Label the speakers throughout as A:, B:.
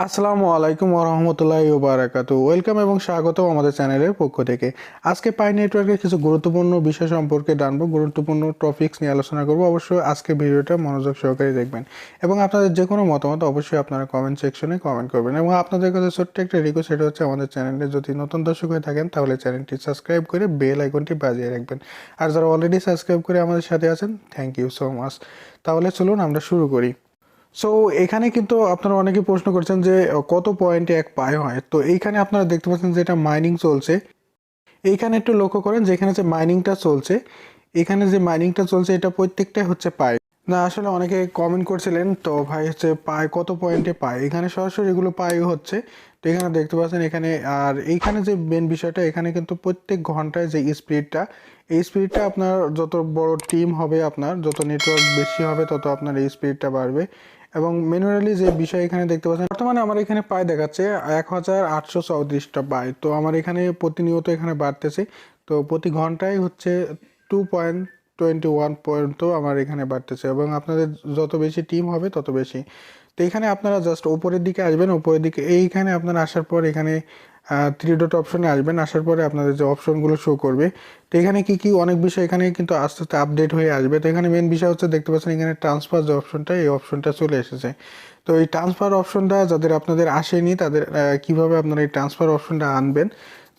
A: আসসালামু আলাইকুম ওরহমতুল্লাহি ওবারাকাতু। ওয়েলকাম এবং স্বাগতম আমাদের চ্যানেলের পক্ষ থেকে। আজকে পাই নেটওয়ার্কের কিছু গুরুত্বপূর্ণ বিষয় সম্পর্কে জানবো, গুরুত্বপূর্ণ টপিকস নিয়ে আলোচনা করবো। অবশ্যই আজকে ভিডিওটা মনোযোগ সহকারে দেখবেন এবং আপনাদের যে কোনো মতামত অবশ্যই আপনারা কমেন্ট সেকশনে কমেন্ট করবেন। এবং আপনাদের কাছে ছোট্ট একটা রিকোয়েস্ট, সেটা হচ্ছে আমাদের চ্যানেলে যদি নতুন দর্শক হয়ে থাকেন তাহলে চ্যানেলটি সাবস্ক্রাইব করে বেল আইকনটি বাজিয়ে রাখবেন। আর যারা অলরেডি সাবস্ক্রাইব করে আমাদের সাথে আছেন, থ্যাংক ইউ সো মাচ। তাহলে চলুন আমরা শুরু করি। সো এখানে কিন্তু আপনারা অনেকে প্রশ্ন করছেন যে কত পয়েন্টে এক পাই হয়। তো এইখানে আপনারা দেখতে পাচ্ছেন যে এটা মাইনিং চলছে। এইখানে একটু লক্ষ্য করেন যেখানে যে মাইনিংটা চলছে, এখানে যে মাইনিংটা চলছে এটা প্রত্যেকটাই হচ্ছে পাই। না, আসলে অনেকে কমেন্ট করছিলেন তো ভাই হচ্ছে পাই কত পয়েন্টে পাই, এখানে সরাসরি এগুলো পাই হচ্ছে। তো এখানে দেখতে পাচ্ছেন এখানে, আর এইখানে যে মেন বিষয়টা, এখানে কিন্তু প্রত্যেক ঘন্টায় যে স্পিডটা, এই স্পিডটা আপনার যত বড় টিম হবে, আপনার যত নেটওয়ার্ক বেশি হবে তত আপনার এই স্পিডটা বাড়বে। এবং ম্যানুয়ালি যে বিষয় এখানে দেখতে পাচ্ছেন, বর্তমানে আমার এখানে পাই দেখাচ্ছে 1834টা পাই। তো আমার এখানে প্রতিনিয়ত এখানে বাড়তেছে। তো প্রতি ঘন্টায় হচ্ছে 2.21 পয়েন্ট তো আমার এখানে বাড়তেছে, এবং আপনাদের যত বেশি টিম হবে তত বেশি। তো এখানে আপনারা জাস্ট উপরের দিকে আসবেন, উপরের দিকে এইখানে আপনারা আসার পর এখানে থ্রি ডট অপশনে আসবেন। আসার পরে আপনাদের যে অপশনগুলো শো করবে, তো এখানে কি কি অনেক বিষয় এখানে কিন্তু আস্তে আস্তে আপডেট হয়ে আসবে। তো এখানে মেন বিষয় হচ্ছে দেখতে পাচ্ছেন এখানে ট্রান্সফার যে অপশনটা, এই অপশনটা চলে এসেছে। তো এই ট্রান্সফার অপশনটা যাদের আপনাদের আসেনি তাদের কিভাবে আপনারা এই ট্রান্সফার অপশনটা আনবেন,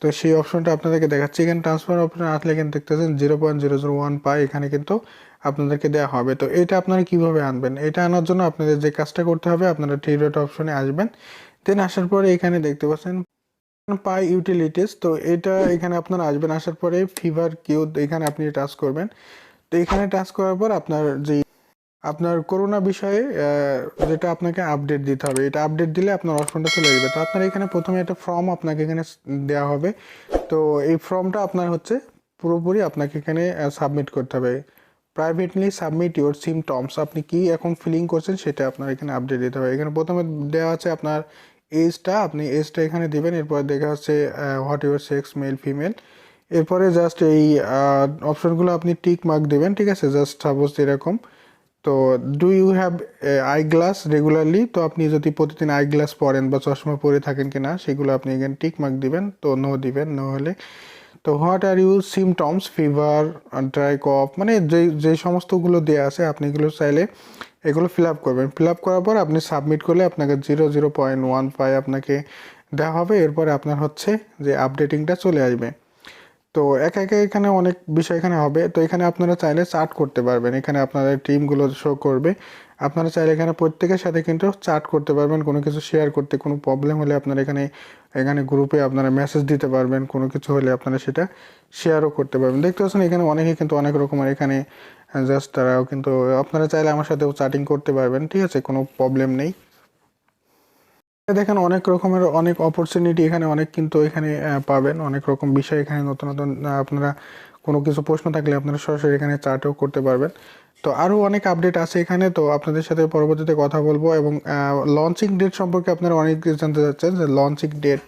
A: তো সেই অপশনটা আপনাদেরকে দেখাচ্ছি। এখানে ট্রান্সফার অপশন আসলে এখানে দেখতেছেন 0.001 পাই এখানে কিন্তু আপনাদেরকে দেওয়া হবে। তো এটা আপনারা কিভাবে আনবেন, এটা আনার জন্য আপনাদের যে কাজটা করতে হবে, আপনারা থ্রি ডট অপশনে আসবেন। দেন আসার পরে এখানে দেখতে পাচ্ছেন পাই ইউটিলিটিস, তো এটা এখানে আপনারা আসবেন। আসার পরে ফিভার কিউ এখানে আপনি টাচ করবেন। তো এখানে টাচ করার পর আপনার করোনা বিষয়ে যেটা আপনাকে আপডেট দিতে হবে, এটা আপডেট দিলে আপনার অপশনটা চলে যাবে। তো আপনার এখানে প্রথমে একটা ফর্ম আপনাকে এখানে দেওয়া হবে। তো এই ফর্মটা আপনার হচ্ছে পুরোপুরি আপনাকে এখানে সাবমিট করতে হবে। প্রাইভেটলি সাবমিট ইউর সিমটমস, আপনি কি এখন ফিলিং করছেন সেটা আপনার এখানে আপডেট দিতে হবে। এখানে প্রথমে দেওয়া আছে আপনার এজটা, আপনি এজটা এখানে দিবেন। এরপর দেখা হচ্ছে what your sex, male female. এরপরে জাস্ট এই অপশনগুলো আপনি টিক মার্ক দেবেন, ঠিক আছে। জাস্ট সাপোজ এরকম। তো do you have eye glass regularly, তো আপনি যদি প্রতিদিন আই গ্লাস পরেন বা চশমা পরে থাকেন কিনা সেগুলো আপনি এখানে টিক মার্ক দিবেন। তো নো দিবেন, নো হলে। তো what are you symptoms, fever, dry cough, মানে যে যে সমস্তগুলো দেওয়া আছে আপনি এগুলো চাইলে এগুলো ফিল আপ করবেন। ফিল আপ করার পর আপনি সাবমিট করলে আপনাকে 0.15 আপনাকে দেওয়া হবে। এরপরে আপনার হচ্ছে যে আপডেটিংটা চলে আসবে। তো একা একা এখানে অনেক বিষয় এখানে হবে। তো এখানে আপনারা চাইলে চার্ট করতে পারবেন, এখানে আপনাদের টিমগুলো শো করবে। আপনারা চাইলে এখানে প্রত্যেকের সাথে কিন্তু চার্ট করতে পারবেন, কোনো কিছু শেয়ার করতে কোনো প্রবলেম হলে আপনারা এখানে এখানে গ্রুপে আপনারা মেসেজ দিতে পারবেন, কোনো কিছু হলে আপনারা সেটা শেয়ারও করতে পারবেন। দেখতে পাচ্ছেন এখানে অনেকে কিন্তু অনেক রকমের এখানে জাস্ট তারাও কিন্তু, আপনারা চাইলে আমার সাথেও চ্যাটিং করতে পারবেন, ঠিক আছে, কোনো প্রবলেম নেই। দেখেন অনেক রকমের অনেক অপরচুনিটি এখানে অনেক কিন্তু এখানে পাবেন, অনেক রকম বিষয় এখানে নতুন নতুন আপনারা কোনো কিছু প্রশ্ন থাকলে আপনারা সরাসরি এখানে চার্টও করতে পারবেন। তো আরও অনেক আপডেট আছে এখানে, তো আপনাদের সাথে পরবর্তীতে কথা বলবো। এবং লঞ্চিং ডেট সম্পর্কে আপনারা অনেক কিছু জানতে চাচ্ছেন যে লঞ্চিং ডেট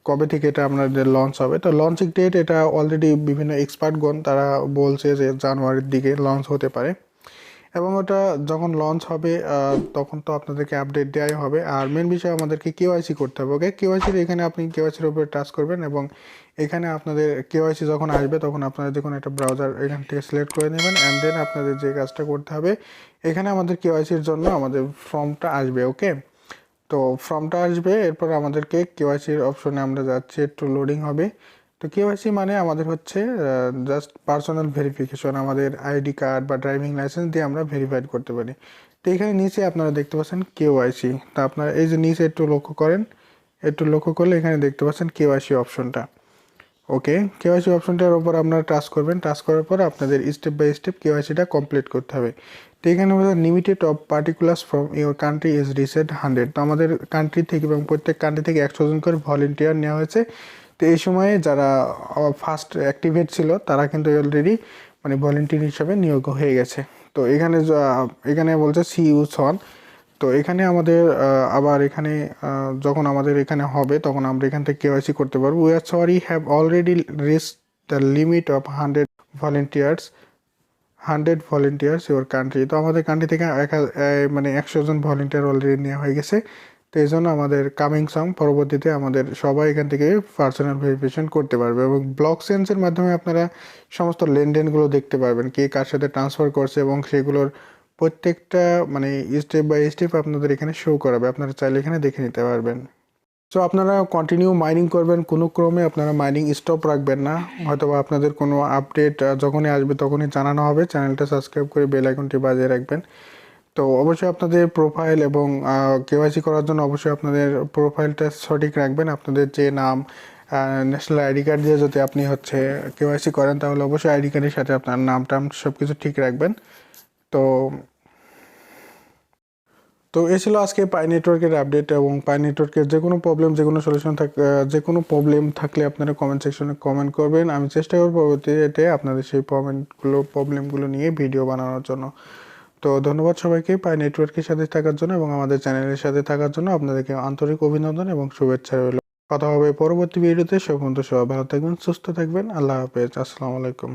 A: কবে থেকে এটা আপনাদের লঞ্চ হবে। তো লঞ্চিং ডেট এটা অলরেডি বিভিন্ন এক্সপার্টগণ তারা বলছে যে জানুয়ারির দিকে লঞ্চ হতে পারে। এবং ওটা যখন লঞ্চ হবে তখন তো আপনাদেরকে আপডেট দেওয়াই হবে। আর মেন বিষয় আমাদেরকে কেওয়াইসি করতে হবে। ওকে, কেওয়াইসির এখানে আপনি কেওয়াইসির উপরে টাচ করবেন, এবং এখানে আপনাদের কেওয়াইসি যখন আসবে তখন আপনারা যে কোনো একটা ব্রাউজার এখান থেকে সিলেক্ট করে নেবেন। অ্যান্ড দেন আপনাদের যে কাজটা করতে হবে, এখানে আমাদের কেওয়াইসির জন্য আমাদের ফর্মটা আসবে। ওকে, তো ফর্মটা আসবে, এরপর আমাদেরকে কেওয়াইসির অপশনে আমরা যাচ্ছি, একটু লোডিং হবে। তো কেওয়াইসি মানে আমাদের হচ্ছে জাস্ট পার্সোনাল ভেরিফিকেশন, আমাদের আইডি কার্ড বা ড্রাইভিং লাইসেন্স দিয়ে আমরা ভেরিফাইড করতে পারি। তো এখানে নিচে আপনারা দেখতে পাচ্ছেন কেওয়াইসি। তা আপনারা এই যে নিচে একটু লক্ষ্য করেন, একটু লক্ষ্য করলে এখানে দেখতে পাচ্ছেন কেওয়াইসি অপশনটা। ওকে, কেওয়াইসি অপশনটার উপর আপনারা টাচ করবেন। টাচ করার পর আপনাদের স্টেপ বাই স্টেপ কেওয়াইসিটা কমপ্লিট করতে হবে। তো এখানে আমাদের limited of particulars from your country is reset 100। তো আমাদের কান্ট্রি থেকে এবং প্রত্যেক কান্ট্রি থেকে 100 জন করে ভলেন্টিয়ার নেওয়া হয়েছে। তো এই সময়ে যারা ফার্স্ট অ্যাক্টিভেট ছিল তারা কিন্তু অলরেডি মানে ভলেন্টিয়ার হিসাবে নিয়োগ হয়ে গেছে। তো এখানে এখানে বলছে সি ইউ সন। তো এখানে আমাদের আবার এখানে যখন আমাদের এখানে হবে তখন আমরা এখান থেকে কেওয়াইসি করতে পারবো। We are sorry have already reach the limit of 100 volunteers volunteers your country। তো আমাদের কান্ট্রি থেকে মানে 100 জন ভলেন্টিয়ার অলরেডি নেওয়া হয়ে গেছে। তো এই জন্য আমাদের কামিং সাম পরবর্তীতে আমাদের সবাই এখান থেকে পার্সোনাল ভেরিফিকেশন করতে পারবে এবং ব্লক চেইনের মাধ্যমে আপনারা সমস্ত লেনদেনগুলো দেখতে পারবেন, কে কার সাথে ট্রান্সফার করছে এবং সেগুলোর প্রত্যেকটা মানে স্টেপ বাই স্টেপ আপনাদের এখানে শো করাবে, আপনারা চাইলে এখানে দেখে নিতে পারবেন। সো আপনারা কন্টিনিউ মাইনিং করবেন, কোনো ক্রমে আপনারা মাইনিং স্টপ রাখবেন না। হয়তোবা আপনাদের কোনো আপডেট যখনই আসবে তখনই জানানো হবে। চ্যানেলটা সাবস্ক্রাইব করে বেল আইকনটি বাজিয়ে রাখবেন। তো অবশ্যই আপনাদের প্রোফাইল এবং কেওয়াইসি করার জন্য অবশ্যই আপনাদের প্রোফাইলটা সঠিক রাখবেন। আপনাদের যে নাম, ন্যাশনাল আইডি কার্ড দিয়ে যদি আপনি হচ্ছে কেওয়াইসি করেন তাহলে অবশ্যই আইডি কার্ডের সাথে আপনার নাম টাম সব কিছু ঠিক রাখবেন। তো তো এ ছিল আজকে পাই নেটওয়ার্কের আপডেট, এবং পাই নেটওয়ার্কের যে কোনো প্রবলেম, যে কোনো সলিউশন যে কোনো প্রবলেম থাকলে আপনারা কমেন্ট সেকশনে কমেন্ট করবেন। আমি চেষ্টা করব পরবর্তীতে আপনাদের সেই প্রবলেমগুলো নিয়ে ভিডিও বানানোর জন্য। তো ধন্যবাদ সবাইকে পাই নেটওয়ার্কের সাথে থাকার জন্য এবং আমাদের চ্যানেলের সাথে থাকার জন্য আপনাদেরকে আন্তরিক অভিনন্দন এবং শুভেচ্ছা রইল। কথা হবে পরবর্তী ভিডিওতে। সে পর্যন্ত সবাই ভালো থাকবেন, সুস্থ থাকবেন। আল্লাহ হাফেজ, আসসালামু আলাইকুম।